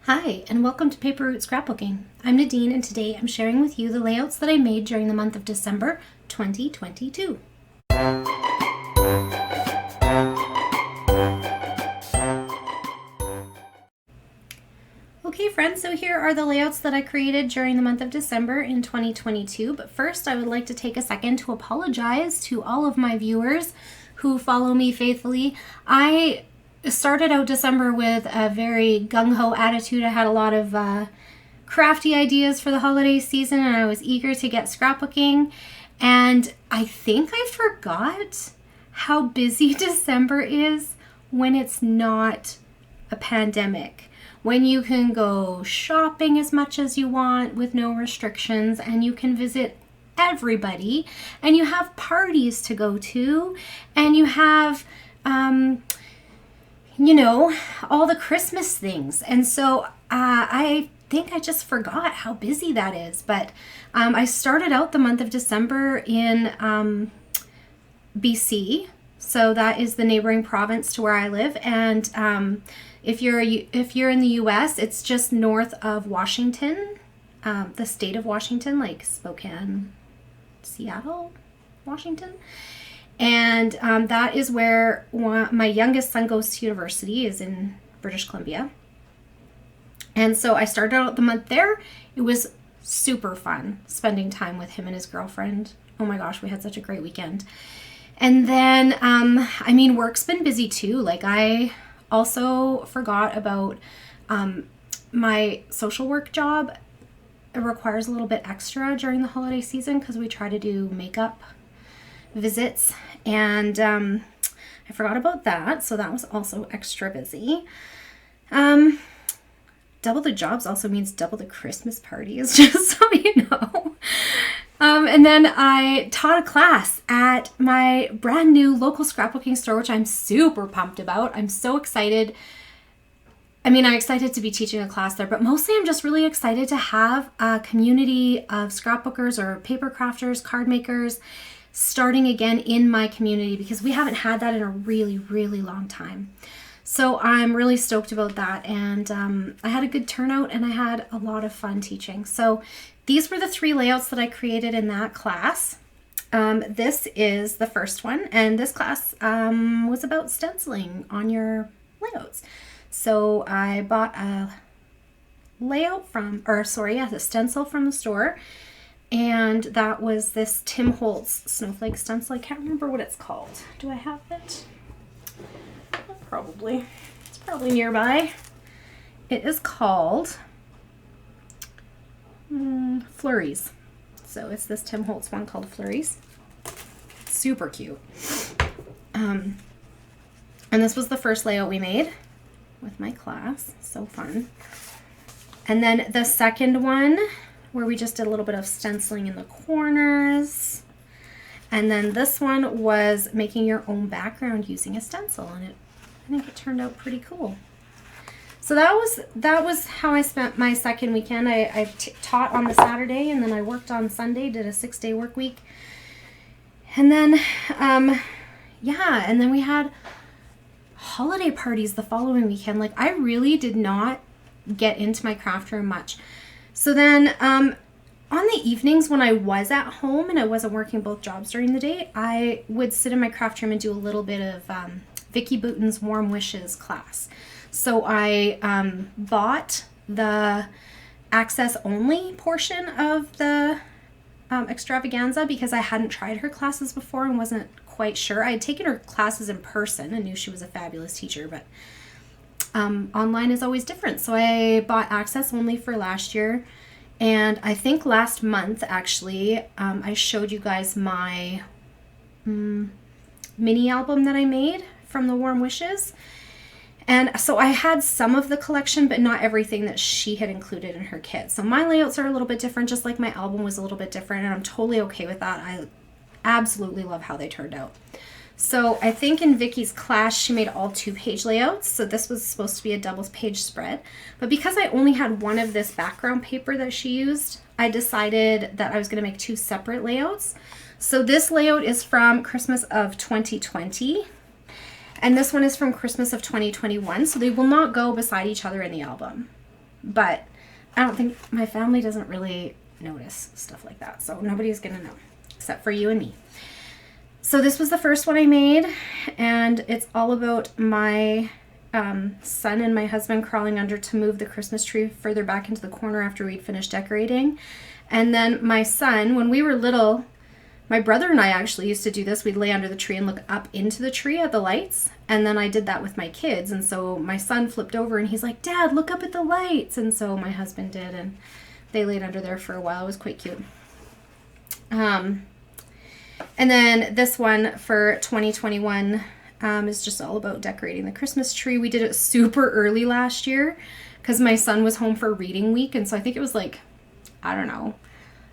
Hi, and welcome to Paper Route Scrapbooking. I'm Nadine, and today I'm sharing with you the layouts that I made during the month of December 2022. Okay friends, so here are the layouts that I created during the month of December in 2022, but first I would like to take a second to apologize to all of my viewers who follow me faithfully. I started out December with a very gung-ho attitude. I had a lot of crafty ideas for the holiday season, and I was eager to get scrapbooking, and I think I forgot how busy December is when it's not a pandemic, when you can go shopping as much as you want with no restrictions, and you can visit everybody, and you have parties to go to, and you have all the Christmas things. And so I think I just forgot how busy that is. But I started out the month of December in BC. So that is the neighboring province to where I live. And if you're in the US, it's just north of Washington, the state of Washington, like Spokane, Seattle, Washington. And that is where my youngest son goes to university, is in British Columbia. And so I started out the month there. It was super fun spending time with him and his girlfriend. Oh my gosh, we had such a great weekend. And then, work's been busy too. Like, I also forgot about my social work job. It requires a little bit extra during the holiday season because we try to do makeup visits, and I forgot about that, so that was also extra busy. Double the jobs also means double the Christmas parties, just so you know. And then I taught a class at my brand new local scrapbooking store, which I'm super pumped about. I'm so excited. I'm excited to be teaching a class there, but mostly I'm just really excited to have a community of scrapbookers or paper crafters, card makers, starting again in my community, because we haven't had that in a really, really long time. So I'm really stoked about that, and I had a good turnout and I had a lot of fun teaching. So these were the 3 layouts that I created in that class. This is the first one, and this class was about stenciling on your layouts. So I bought a a stencil from the store. And that was this Tim Holtz snowflake stencil. I can't remember what it's called. Do I have it? Probably. It's probably nearby. It is called Flurries. So it's this Tim Holtz one called Flurries. Super cute. And this was the first layout we made with my class. So fun. And then the second one, where we just did a little bit of stenciling in the corners. And then this one was making your own background using a stencil, and I think it turned out pretty cool. So that was how I spent my second weekend. I taught on the Saturday, and then I worked on Sunday, did a 6-day work week. And then, and then we had holiday parties the following weekend. Like, I really did not get into my craft room much. So then on the evenings when I was at home and I wasn't working both jobs during the day, I would sit in my craft room and do a little bit of Vicki Boutin's Warm Wishes class. So I bought the access only portion of the extravaganza because I hadn't tried her classes before and wasn't quite sure. I had taken her classes in person and knew she was a fabulous teacher, but online is always different. So I bought access only for last year. And I think last month, actually, I showed you guys my mini album that I made from the Warm Wishes. And so I had some of the collection, but not everything that she had included in her kit. So my layouts are a little bit different, just like my album was a little bit different. And I'm totally okay with that. I absolutely love how they turned out. So I think in Vicky's class, she made all 2-page layouts. So this was supposed to be a double-page spread. But because I only had one of this background paper that she used, I decided that I was going to make 2 separate layouts. So this layout is from Christmas of 2020. And this one is from Christmas of 2021. So they will not go beside each other in the album. but I don't think my family doesn't really notice stuff like that. So nobody's going to know except for you and me. So this was the first one I made, and it's all about my son and my husband crawling under to move the Christmas tree further back into the corner after we'd finished decorating. And then my son, when we were little, my brother and I actually used to do this. We'd lay under the tree and look up into the tree at the lights. And then I did that with my kids. And so my son flipped over and he's like, Dad, look up at the lights. And so my husband did, and they laid under there for a while. It was quite cute. And then this one for 2021 is just all about decorating the Christmas tree. We did it super early last year because my son was home for reading week. And so I think it was like, I don't know,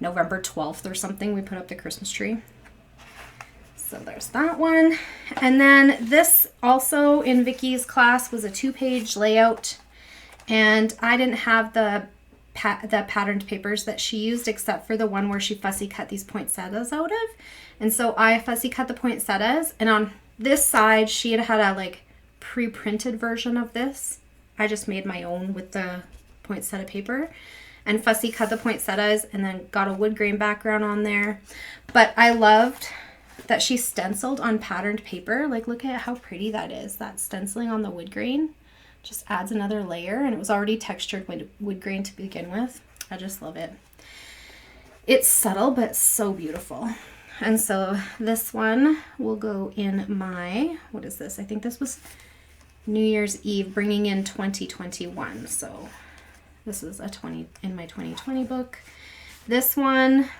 November 12th or something, we put up the Christmas tree. So there's that one. And then this also in Vicky's class was a 2-page layout. And I didn't have the patterned papers that she used except for the one where she fussy cut these poinsettias out of. And so I fussy cut the poinsettias, and on this side she had a like pre-printed version of this. I just made my own with the poinsettia paper and fussy cut the poinsettias and then got a wood grain background on there. But I loved that she stenciled on patterned paper. Like, look at how pretty that is. That stenciling on the wood grain just adds another layer, and it was already textured wood grain to begin with. I just love it. It's subtle, but so beautiful. And so this one will go in my, what is this? I think this was New Year's Eve, bringing in 2021. So this is in my 2020 book. This one,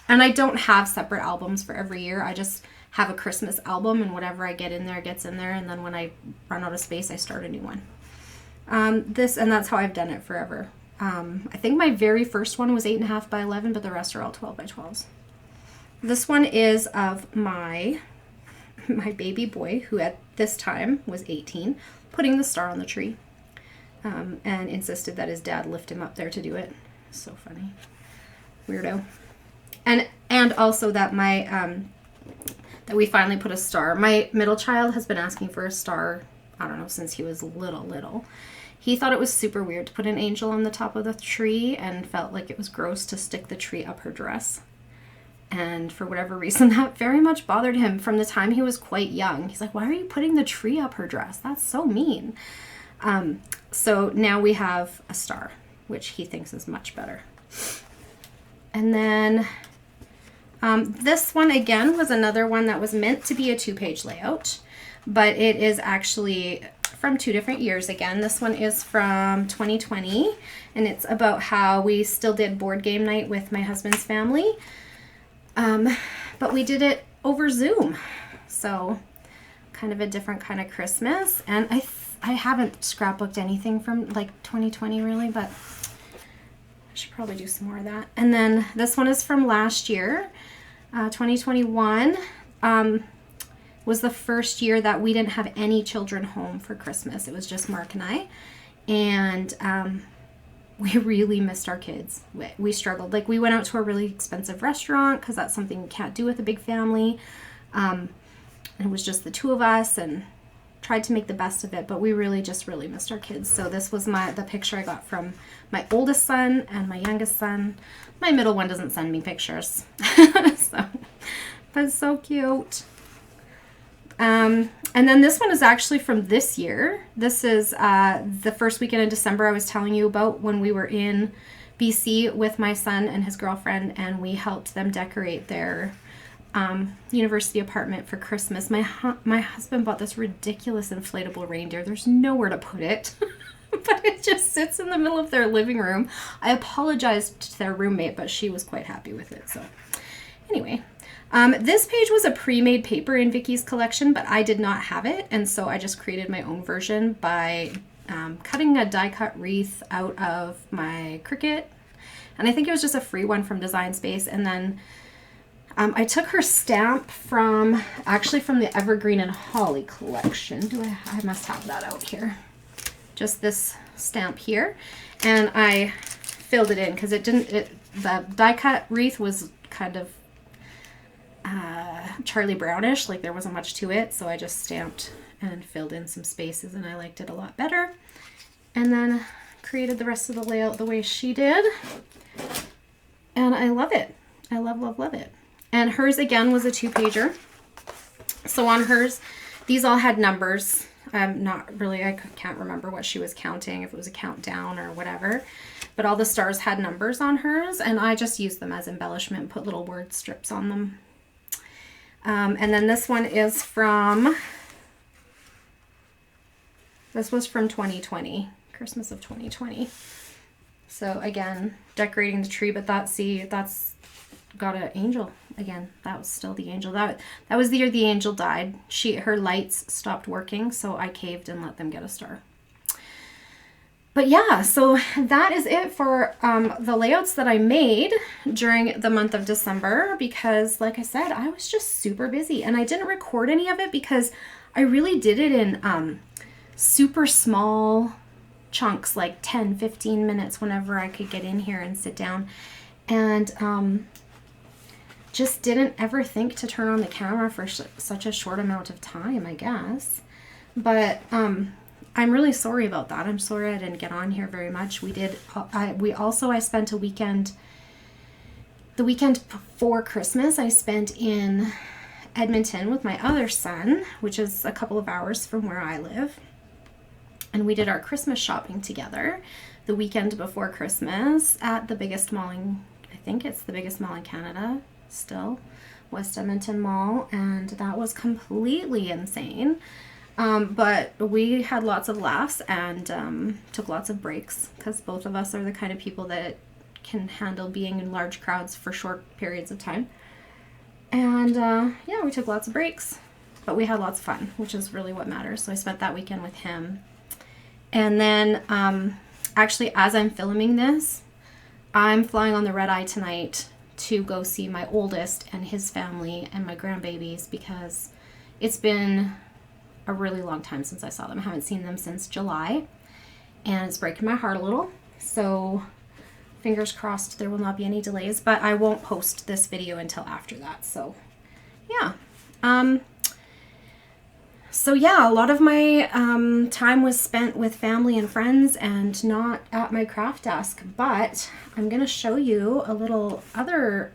and I don't have separate albums for every year. I just have a Christmas album, and whatever I get in there gets in there. And then when I run out of space, I start a new one. And that's how I've done it forever. I think my very first one was 8.5 by 11, but the rest are all 12 by 12s. This one is of my baby boy, who at this time was 18, putting the star on the tree, and insisted that his dad lift him up there to do it. So funny. Weirdo. And also that that we finally put a star. My middle child has been asking for a star, I don't know, since he was little. He thought it was super weird to put an angel on the top of the tree and felt like it was gross to stick the tree up her dress. And for whatever reason, that very much bothered him from the time he was quite young. He's like, why are you putting the tree up her dress? That's so mean. So now we have a star, which he thinks is much better. And then this one, again, was another one that was meant to be a 2-page layout, but it is actually from 2 different years again. This one is from 2020, and it's about how we still did board game night with my husband's family. But we did it over Zoom, so kind of a different kind of Christmas. And I haven't scrapbooked anything from like 2020 really, but I should probably do some more of that. And then this one is from last year, 2021. Was the first year that we didn't have any children home for Christmas. It was just Mark and I, and we really missed our kids. We struggled. Like, we went out to a really expensive restaurant because that's something you can't do with a big family. It was just the 2 of us, and tried to make the best of it, but we really missed our kids. So this was the picture I got from my oldest son and my youngest son. My middle one doesn't send me pictures. So, but it's so cute. And then this one is actually from this year. This is the first weekend in December I was telling you about, when we were in BC with my son and his girlfriend, and we helped them decorate their university apartment for Christmas. My husband bought this ridiculous inflatable reindeer. There's nowhere to put it, but it just sits in the middle of their living room. I apologized to their roommate, but she was quite happy with it. So anyway. This page was a pre-made paper in Vicky's collection, but I did not have it, and so I just created my own version by cutting a die-cut wreath out of my Cricut, and I think it was just a free one from Design Space. And then I took her stamp from the Evergreen and Holly collection. I must have that out here. Just this stamp here, and I filled it in because the die-cut wreath was kind of Charlie Brownish, like there wasn't much to it, so I just stamped and filled in some spaces, and I liked it a lot better. And then created the rest of the layout the way she did. And I love it. I love, love, love it. And hers again was a 2-pager. So on hers, these all had numbers. Not really, I can't remember what she was counting, if it was a countdown or whatever. But all the stars had numbers on hers, and I just used them as embellishment, put little word strips on them. And then this one is from, this was from 2020, Christmas of 2020. So again, decorating the tree, but that's got an angel again. That was still the angel. That was the year the angel died. Her lights stopped working, so I caved and let them get a star. But yeah, so that is it for the layouts that I made during the month of December, because like I said, I was just super busy and I didn't record any of it because I really did it in super small chunks, like 10, 15 minutes whenever I could get in here and sit down. And just didn't ever think to turn on the camera for such a short amount of time, I guess. But I'm really sorry about that. I'm sorry I didn't get on here very much. I spent a weekend, the weekend before Christmas, I spent in Edmonton with my other son, which is a couple of hours from where I live. And we did our Christmas shopping together the weekend before Christmas at the biggest mall in, I think it's the biggest mall in Canada still, West Edmonton Mall. And that was completely insane. But we had lots of laughs and took lots of breaks, because both of us are the kind of people that can handle being in large crowds for short periods of time. And yeah, we took lots of breaks, but we had lots of fun, which is really what matters. So I spent that weekend with him. And then actually, as I'm filming this, I'm flying on the red eye tonight to go see my oldest and his family and my grandbabies, because it's been a really long time since I saw them. I haven't seen them since July, and it's breaking my heart a little. So fingers crossed there will not be any delays, but I won't post this video until after that. So yeah. So yeah, a lot of my time was spent with family and friends and not at my craft desk, but I'm gonna show you a little other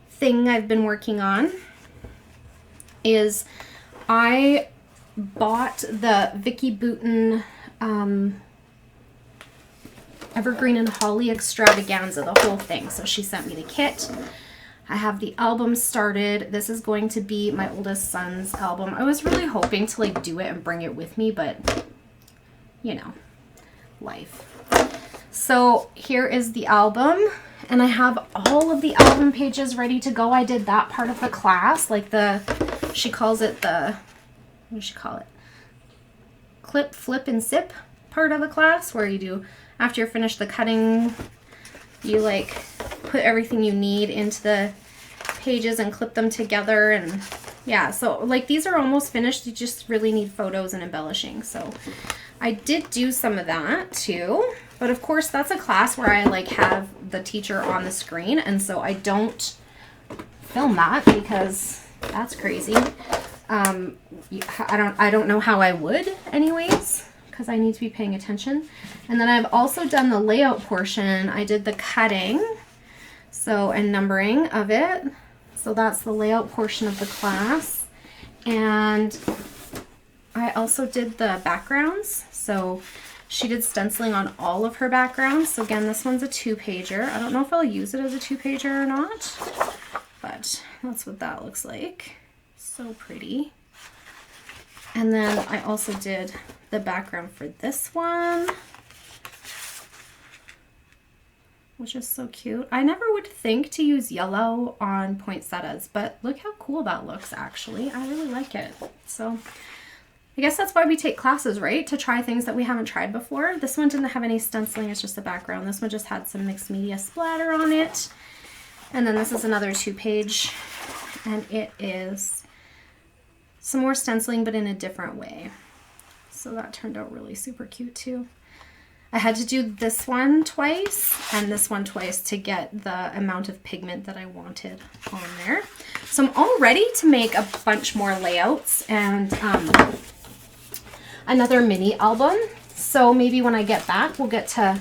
thing I've been working on. Is I bought the Vicky Bouton Evergreen and Holly Extravaganza, the whole thing. So she sent me the kit. I have the album started. This is going to be my oldest son's album. I was really hoping to like do it and bring it with me, but you know, life. So here is the album, and I have all of the album pages ready to go. I did that part of the class, like she calls it the, what does she call it? Clip, flip, and sip part of the class, where you do, after you're finished the cutting, you like put everything you need into the pages and clip them together. And yeah, so like these are almost finished. You just really need photos and embellishing. So I did do some of that too. But of course, that's a class where I like have the teacher on the screen, and so I don't film that because that's crazy. I don't know how I would anyways, because I need to be paying attention. And then I've also done the layout portion. I did the cutting, so, and numbering of it. So that's the layout portion of the class. And I also did the backgrounds. So she did stenciling on all of her backgrounds. So again, this one's a 2-pager. I don't know if I'll use it as a 2-pager or not, but that's what that looks like. So pretty. And then I also did the background for this one, which is so cute. I never would think to use yellow on poinsettias, but look how cool that looks actually. I really like it. So I guess that's why we take classes, right? To try things that we haven't tried before. This one didn't have any stenciling, it's just a background. This one just had some mixed media splatter on it. And then this is another 2-page, and it is some more stenciling, but in a different way. So that turned out really super cute too. I had to do this one twice and this one twice to get the amount of pigment that I wanted on there. So I'm all ready to make a bunch more layouts and another mini album. So maybe when I get back, we'll get to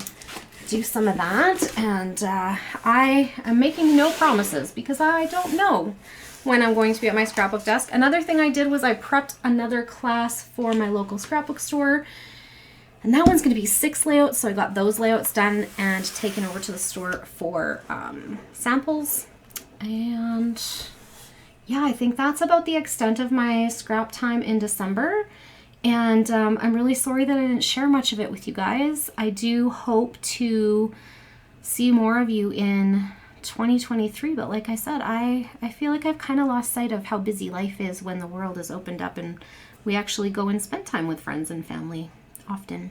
do some of that. And I am making no promises because I don't know when I'm going to be at my scrapbook desk. Another thing I did was I prepped another class for my local scrapbook store. And that one's going to be 6 layouts. So I got those layouts done and taken over to the store for samples. And yeah, I think that's about the extent of my scrap time in December. And I'm really sorry that I didn't share much of it with you guys. I do hope to see more of you in 2023, but like I said, I feel like I've kind of lost sight of how busy life is when the world is opened up and we actually go and spend time with friends and family often.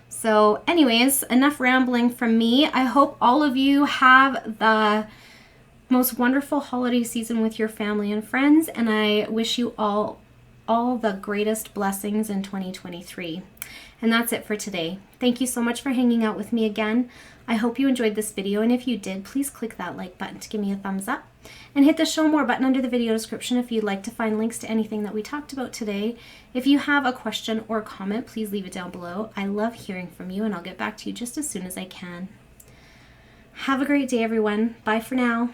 So anyways, enough rambling from me. I hope all of you have the most wonderful holiday season with your family and friends, and I wish you all the greatest blessings in 2023. And that's it for today. Thank you so much for hanging out with me again. I hope you enjoyed this video, and if you did, please click that like button to give me a thumbs up, and hit the show more button under the video description if you'd like to find links to anything that we talked about today. If you have a question or comment, please leave it down below. I love hearing from you, and I'll get back to you just as soon as I can. Have a great day, everyone. Bye for now.